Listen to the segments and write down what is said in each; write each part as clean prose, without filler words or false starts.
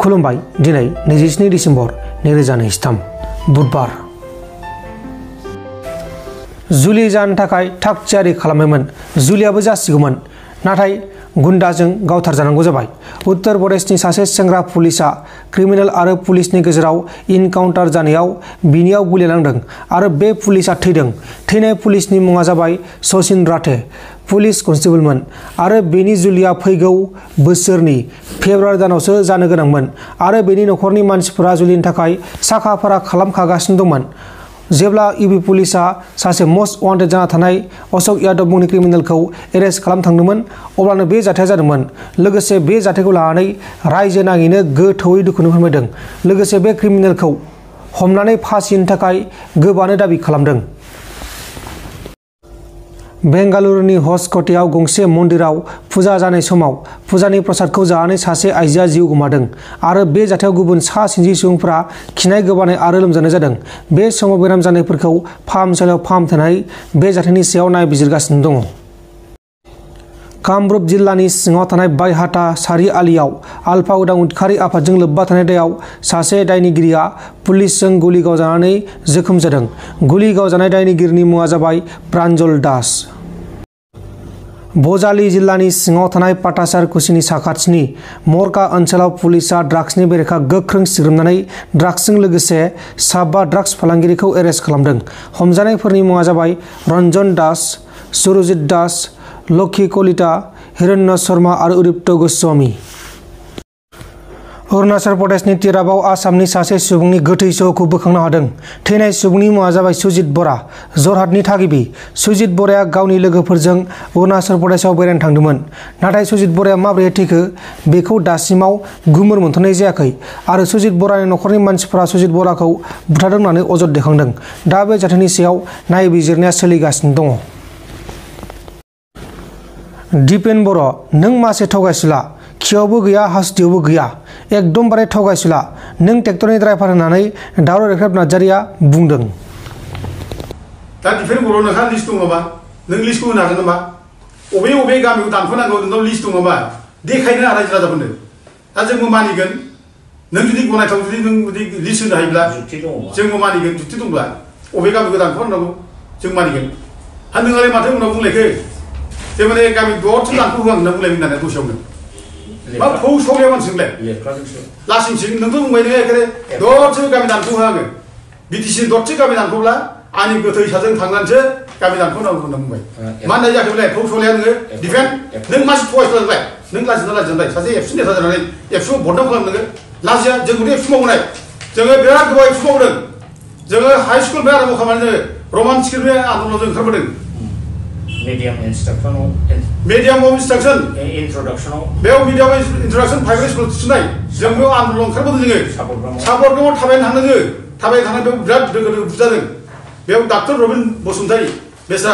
खुलुमबाय दिनै 27 डिसेम्बर 2023 बुधबार जुलि जानो थाखाय थाग थियारि खालामबायमोन जुलियाबो जासिगौमोन नाथाय गुन्डाजों गावथारजानांगौ जाबाय उत्तर प्रदेशनि सासे सेंग्रा पुलिसा क्रिमिनेल आरो पुलिसनि गेजेराव इनकाउन्टार जानायाव बिनियाव गुलि नांदों आरो बे पुलिसा थैदों थैनाय पुलिसनि मुङा जाबाय सचिन राठे पुलिस कन्स्टेबलमोन आरो बेनि जुलिया फैगौ बोसोरनि फेब्रुवारि दानावसो जानो गोनांमोन आरो बेनि नखरनि मानसिफोरा जुलिनि थाखाय साखा-फारा खालामखागासिनो दंमोन जेब्ला यूपी पुलिसा सासे मोस्ट वान्टेड जाना थानाय अशोक यादव मुंनि क्रिमिनेलखौ एरेस्ट खालाम थांदोंमोन अब्लानो बे जाथाया जादोंमोन लोगोसे बे जाथायखौ लानानै रायजो नाङैनो गोथौवै दुखु फोरमायदों लोगोसे बे क्रिमिनेलखौ हमनानै फासिनो थाखाय गोबानो दाबि खालामदों बेंगालुरुनि हसकोटेयाव गंसे मन्दिराव फुजा जानाय समाव फुजानि प्रसादखौ जानानै सासे आइजोआ जिउ गोमादों आरो बे जाथायाव गुबुन 60 सुबुंफोरा खिनाय गोबानाय आरो लोमजानाय जादों बे समाव बेराम जानायफोरखौ फाहामसालियाव फाहामथाय बे जाथायनि सायाव नायबिजिरगासिनो दङ कामरुप जिल्लानि सिङाव थानाय बायहाटा सारिआलियाव आलफा उदां उदखारि आफादजों लोब्बा थानाय दायाव सासे दायनिगिरिया पुलिसजों गुलि गावजानानै जोखोम जादों गुलि गावजानाय दायनिगिरिनि मुङा जाबाय प्रान्जल दास बजालि जिल्लानि सिङाव थानाय पाटासार कुसिनि साखाथिनि मरका ओनसोलाव पुलिसा ड्राग्सनि बेरेखा गोख्रों सिग्रोमनानै ड्राग्सजों लोगोसे 7 ड्राग्स फालांगिरिखौ एरेस्ट खालामदों हमजानायफोरनि मुङा जाबाय रन्जन दास सुरजित दास लक्ष्मी कलिता हिरण्य शर्मा और उदिप्त गोस्वामी अरुणाचल प्रदेशनि तिराबाव आसामनि सासे सुबुंनि गोथै सहखौ बोखांनो हादों थैनाय सुबुंनि मुङा जाबाय सुजित बरा जरहाटनि थागिबि सुजित बराया गावनि लोगोफोरजों अरुणाचल प्रदेशआव बेरायनो थांदोंमोन नाथाय सुजित बराया माबोरै थैखो बेखौ दासिमाव गुमुर मोनथ'नाय जायाखै आरो सुजित बरानि नखरनि मानसिफोरा सुजित बराखौ बुथारदों होननानै अजद दैखांदों दा बे जाथायनि सायाव नायबिजिरनाया सोलिगासिनो दङ दिपेन बर' नों मासे थगायसुला खियावबो गैया हासुदैयावबो गैया एकदमबारे थगायसुला नों ट्रेक्टरनि ड्राइभार होननानै दावराव रेख्रेब नार्जारिया बुंदों दा दिपेन बर' नोंहा लिस्ट दङबा नों लिस्टखौ होनो हागोन नामा अबे गामियाव दानख'नांगौ नोंनाव लिस्ट दङबा देखायनो रायजो राजाफोरनो दा जोंबो मानिगोन नों जुदि गनायथाव जुदि नों जुदि लिस्ट होनो हायोब्ला जोंबो मानिगोन जुक्ति दंब्ला अबे गामिखौ दानख'नांगौ जों मानिगोन हा नोंलाय माथो उनाव बुंलायखो जे माने गामि दरसे दानखौ होआं होनना बुंलायमोन होननानै दसेयावनो मा फौ सौलाया मानसिजोंलाय लासिंसिं नोंथ' बुंबाय नोङो एखेबारे दरसे गामि दानखौ होआङो बिटिसि दरसे गामि दानखौब्ला आंनि गोथै साजों थांनानैसो गामि दानखौनांगौ होनना बुंबाय मा होननाय जाखो बेलाय फौ सौलाया नोङो डिफेन्ड नों मानसि थगायसलाय नों लाजिना लाजिनाय सासे एबसु नेता जानानै एबसुआव बदनाम खालाम नोङो लाजिया जोंखौथ' एबसु मावनाय जोङो बिराद गोबाव एबसु मावदों जोङो हाइ स्कुलनिफ्राय आरम्भ खालामनानै रमान स्क्रिप्टनि आन्दलनाव जों ओंखारबोदों Medium of instruction. Medium introduction primary school tonight. जों बेयाव आन्दलन ओंखारबोदों जोङो सापरगाव थाबायनो थांदों थाबायनो थांनाय बेयाव बिराद दोगोदो बुजादों बेयाव डक्टर रबिन बसुमतारी बेसा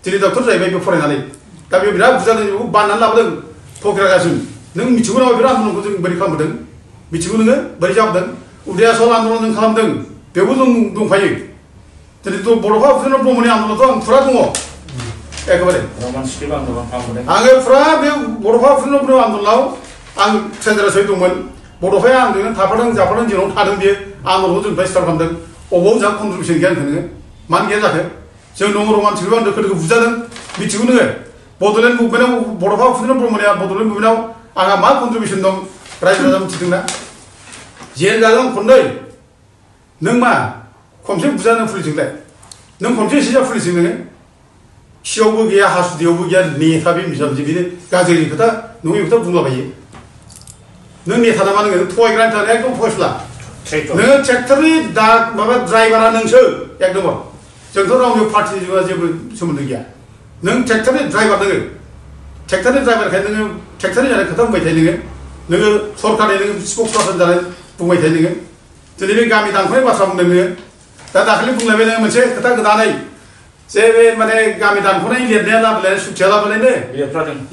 दिनै डक्टर जाहैबाय बेयाव फरायनानै दा बेयाव बिराद बुजादों बेखौ बाननानै लाबोदों फक्रागासिम नों मिथिगौ नामा बिराद आन्दलनखौ जों बोरै खालामबोदों मिथिगौ नोङो बोरै जाबोदों उदयाचल आन्दलन जों खालामदों बेयावबो जों दंफायो दिनै बड'फा उपेन्द्र ब्रह्मनि आन्दलनाथ' आं फुरा दङ एकेबारे आङो फुरा बे बड'फा उपेन्द्र ब्रह्म आन्दलनाव आं सेन्टारासै दंमोन बड'फाया आंजोंनो थाफादों जाफादों जेराव थादों बियो आन्दलनखौ जोंनिफ्राय स्टार्ट खालामदों अबाव जोंहा कन्ट्रिबिउसन गैया होनखो नोङो मानो गैया जाखो जों दङ रमान स्क्रिप्टआव दोखो दोखो बुजादों मिथिगौ नोङो बड'लेण्ड मुभमेन्टआव बड'फा उपेन्द्र ब्रह्मनिया बड'लेण्ड मुभमेन्टआव आंहा मा कन्ट्रिबिउसन दं रायजो राजा मिथिदोंना जेल जादों खननै नों मा खनसे बुजादों पुलिसजोंलाय नों खनसे एसे जा पुलिसजों नोङो खियावबो गैया हासुदैयावबो गैया नेता बे बिजाबजों बिनो गाज्रि खोथा नङै खोथा बुंलाबायो नों नेता नामा नोङो थगायग्रानि थाखाय एकदम फयसला नोङो ट्रेक्टरनि माबा ड्राइभारा नोंसो एकदम जोंथ' रावनिबो पार्टिजों जेबो सोमोन्दो गैया नों ट्रेक्टरनि ड्राइभार नोङो ट्रेक्टरनि ड्राइभारखाय नोङो ट्रेक्टरनि जानाय खोथा बुंबाय थायो नोङो सरकारनि नोङो स्पक्स पार्सन जानाय बुंबाय थायो नोङो दिनै बे गामि दानख'नाय बाथ्रा बुंदों नोङो दा दाखालि बुंलायबाय नोङो मोनसे खोथा गोदानै जे बे माने गामि दानख'नाय लिरनाया लाबोलाय सुथिया लाबोलायनो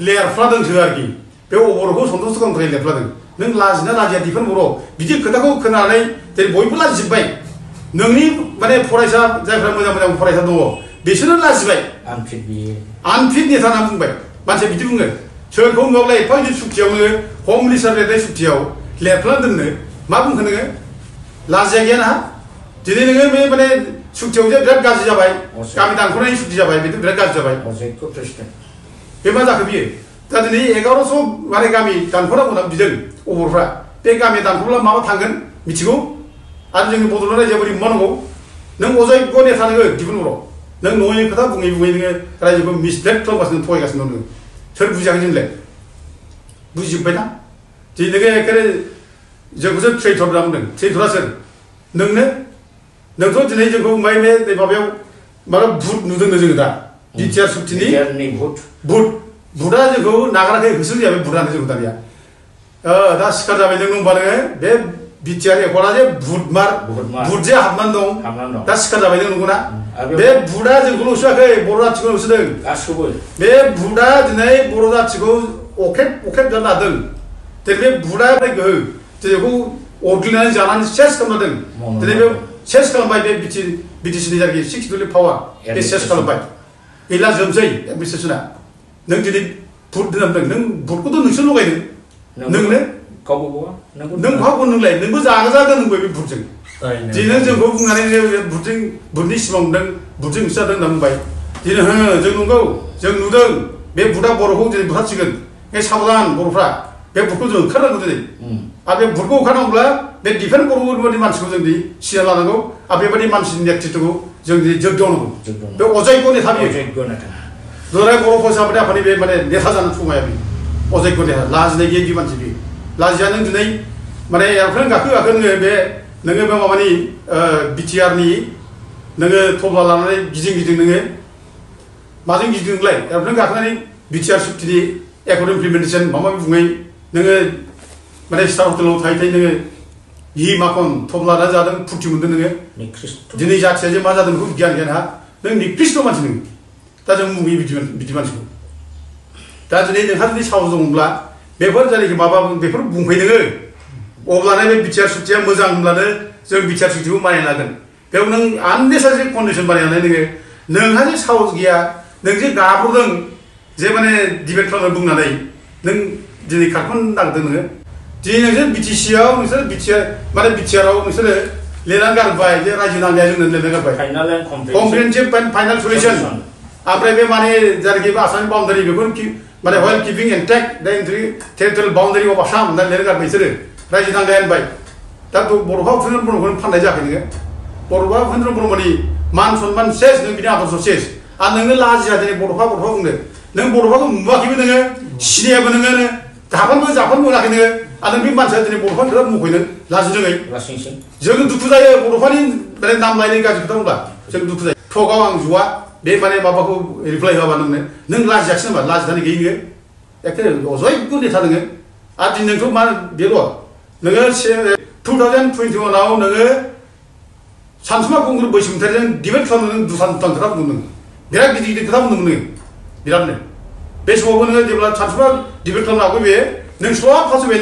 लेरफ्लादोंसो आरोखि बे अबर'खौ सन्थुष्ट खालामनो थाखाय लेरफ्लादों नों लाजिना लाजिया दिपेन बर' बिदि खोथाखौ खोनानै जेरै बयबो लाजिजोब्बाय नोंनि माने फरायसा जायफ्रा मोजां मोजां फरायसा दङ बिसोरनो लाजिबाय आनफिट नेता होनना बुंबाय मानसिया बिदि बुङो सोरखौ नुवाब्ला एफा गिदिर सुक्तियावनो हम मिनिस्टार लिरनाय सुक्तियाव लेरफ्लान दोननो मा बुंखो नोङो लाजिया गैया ना दिनै नोङो बे माने सुक्तियाव जे बिराद गाज्रि जाबाय गामि दानख'नायनि सुक्ति जाबाय बेथ' बिराद गाज्रि जाबाय बे मा जाखो बियो दा दिनै 1100 माने गामि दानख'नांगौ होनना बिदों अबरफ्रा बे गामि दानख'ब्ला माबा थांगोन मिथिगौ आरो जोंनि बड'लेण्ड रायजोआ बोरै मावनांगौ नों अजय्य नेता नोङो दिहुनबर' नों न'नि खोथा बुङै नोङो रायजोखौ मिसलेट खालामगासिनो थगायगासिनो दं नोङो सोर बुजियाखै जोंलाय बुजिजोब्बाय ना दिनै नोङो एखेबारे जोंखौसो ट्रेइटर होनना बुंदों ट्रेइटरा सोर नोंथ' दिनै जोंखौ ओमफ्राय बे माबायाव माबा भुट नुदोंनो जोङो दा बिटिआर सुक्तिनि भुटआ जोंखौ नागाराखै होसो गैया बे भुटआनो जोंखौ दानिया दा सिखार जाबाय नों होनबा नोङो बे बिटिआर एकर्डआ जे भुट जे हाबनानै दं दा सिखार जाबाय नों नंगौना बे भुटआ जोंखौल' होसोआखै बर' जाथिखौ होसोदों बे भुटआ दिनै बर' जाथिखौ अखेब जानो हादों दिनै बे भुटआ गोहो दिनैखौ अरग्लिनानै जानानै सेस खालामदों दिनै बे सेस खालामबाय बे बिटिसिनि जायगानि 62 पावार बे सेस खालामबाय गैला जोबसै एडमिनिस्ट्रेसना नों दिनै भुट दोनदों नों भुटखौथ' नोंसोर लगायदों नोंनो नों भावखौ नोंलाय नोंबो जागोन नोंबो बे भुटजों दिनै जोंखौ बुंनानै भुटनि सिमां मोनदों भुटजों होसो जादों होनना बुंबाय दिनै जों नंगौ जों नुदों बे भुटआ बर'खौ दिनै बुथारसिगोन बे साबधान बर'फ्रा बे भुटखौ जों ओंखारनांगौ दिनै आरो बे भुटखौ ओंखारनांगौब्ला बे डिफेन्स बर'बादि मानसिखौ जों दिनै सिना लानांगौ आरो बेबायदि मानसिनि नेतृत्वखौ जों दिनै जोबदावनांगौ बे अजय्य नेता बियो दुलाराय बर' फरायसाफोरनि आफादनि बे माने नेता जानो थुमाया बे अजय्य नेता लाजिनाय गैयै बे मानसि बियो लाजिया नों दिनै माने एर'प्लेन गाखो नोङो बे माबानि बिटिआरनि नोङो थब्ला लानानै गिदिं नोङो माजों गिदिं नोंलाय एर'प्लेन गाखोनानै बिटिआर सुक्तिनि एकर्ड इमप्लिमेन्टेसन माबा माबि बुङै नोङो माने स्टार हटेलाव थायै नोङो हि माखन थब्ला लानानै जादों फुर्ति मोनदों नोङो दिनै जाथिया जे मा जादों बेखौ गियान हा नों निकृष्ट मानसि नों दा जों मुगैयो बिदि मानसिखौ दा दिनै नोंहा जुदि साहस दंब्ला बेफोर जायनाखि माबा बेफोर बुंफै नोङो अब्लानो बे बिटिआर सुक्तिया मोजां होनब्लानो जों बिटिआर सुक्तिखौ मानिना लागोन बेयाव नों आननेसासारि कन्डिसन बानायनानै नोंहा जे साहस गैया नों जे गाब्र'दों जे माने डिबेट खालामनो बुंनानै नों दिनै खारख'नो नागिरदों नोङो दिनै नोंसोर बिटिसिआव नोंसोर बिटिआराव नोंसोरो लिरनानै गारबाय जे रायजो नांनाया जोंनो लिरनानै गारबाय कमप्रिहेनसिभ एन्ड फाइनाल सलिउसन ओमफ्राय बे माने जायनाखि आसामनि बाउन्डारि बेखौ माने व्हाइल किपिं इनटेक्ट द टेरिटरियेल बाउन्डारि अफ आसाम होननानै लिरनानै गारबाय बिसोरो रायजो नांनाया होनबाय दा बड'फा उपेन्द्र ब्रह्मखौनो फाननाय जायाखै नोङो बड'फा उपेन्द्र ब्रह्मनि मान सन्मान सेस नों बिनि आदर्श सेस आरो नोंनो लाजिया दिनै बड'फा बुंदों नों बड'फाखौ नुवाखैबो नोङो सिनायाबो नोङो जाफानबो मोनाखै नोङो आरो नों बे मानसिया दिनै बड'फानि खोथा बुंफैनो लाजि रोङै जों दुखु जायो बड'फानि माने नाम लायनायनि गाज्रि खोथा बुंब्ला जों दुखु जायो थगाव आं जुवा बे माने माबाखौ रिप्लाइ होआबा नों लाजियाखिसै नामा लाजिनानै गैयै नोङो एखे अजय्य नेता नोङो आरो दिनै नोंथ' मा बेल' नोङो 2021आव नोङो सानसुमा खुंगुर बैसोमुतियारिजों डिबेट खालामनो नों दुथान खोथा बुंदों बिराद गिदिर खोथा बुंदोंमोन नोङो बिरादनो बे समावबो नोङो जेब्ला सानसुमा डिबेट खालामनो हागौ बे नों सब फासबाय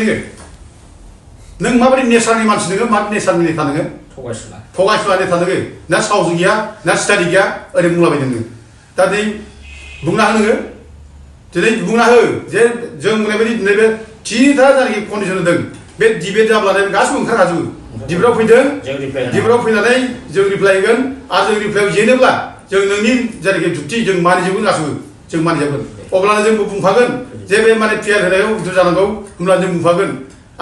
नों माबायदि नेचारनि मानसि नोङो मा नेचारनि नेता नोङो थगायसुला नेता नोङो ना साहस गैया ना स्टाडि गैया ओरै बुंलाबाय नोङो दा दिनै बुंना हो नोङो दिनै बुंना हो जे जों ओरैबायदि दिनै बे थिथा जायनाखि कन्डिसन होदों बे डिबेट जाब्लानो गासिबो ओंखारखाजोबो डिबेटआव फैदों डिबेटआव फैनानै जों रिप्लाइ होगोन आरो जों रिप्लाइआव जेनोब्ला जों नोंनि जायनाखि जुक्ति जों मानिजोबगोन गासिबो जों मानिजोबगोन अब्लानो जोंबो बुंफागोन जे बे माने पिआर होनायाव उद्ध जानांगौ होनब्लानो जों बुंफागोन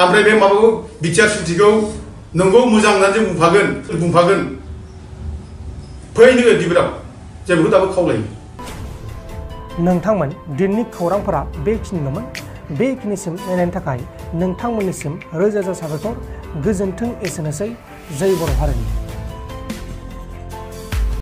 ओमफ्राय बे माबाखौ बिटिआर सुक्तिखौ नंगौ मोजां होननानै जों बुंफागोन फै नोङो डिबेटआव जों बेखौ दाबो खावलायो नोंथांमोन दिनैनि खौरांफोरा बेखिनिल'मोन बेखिनिसिम नायनायनि थाखाय नोंथांमोननिसिम रोजा रोजा साबायखर गोजोन्थों एसेनोसै जय बर' हारिनि